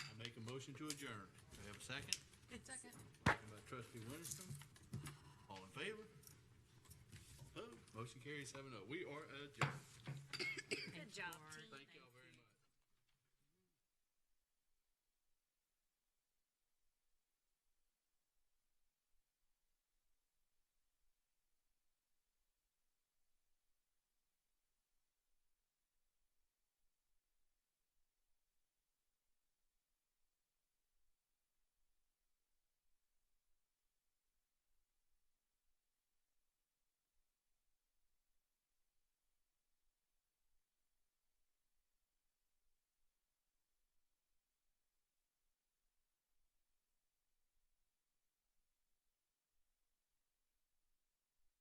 A: I make a motion to adjourn. Do I have a second?
T: Second.
A: Second by trustee Winston. All in favor? All opposed? Motion carries 7-0. We are adjourned.
D: Good job, team.
A: Thank you all.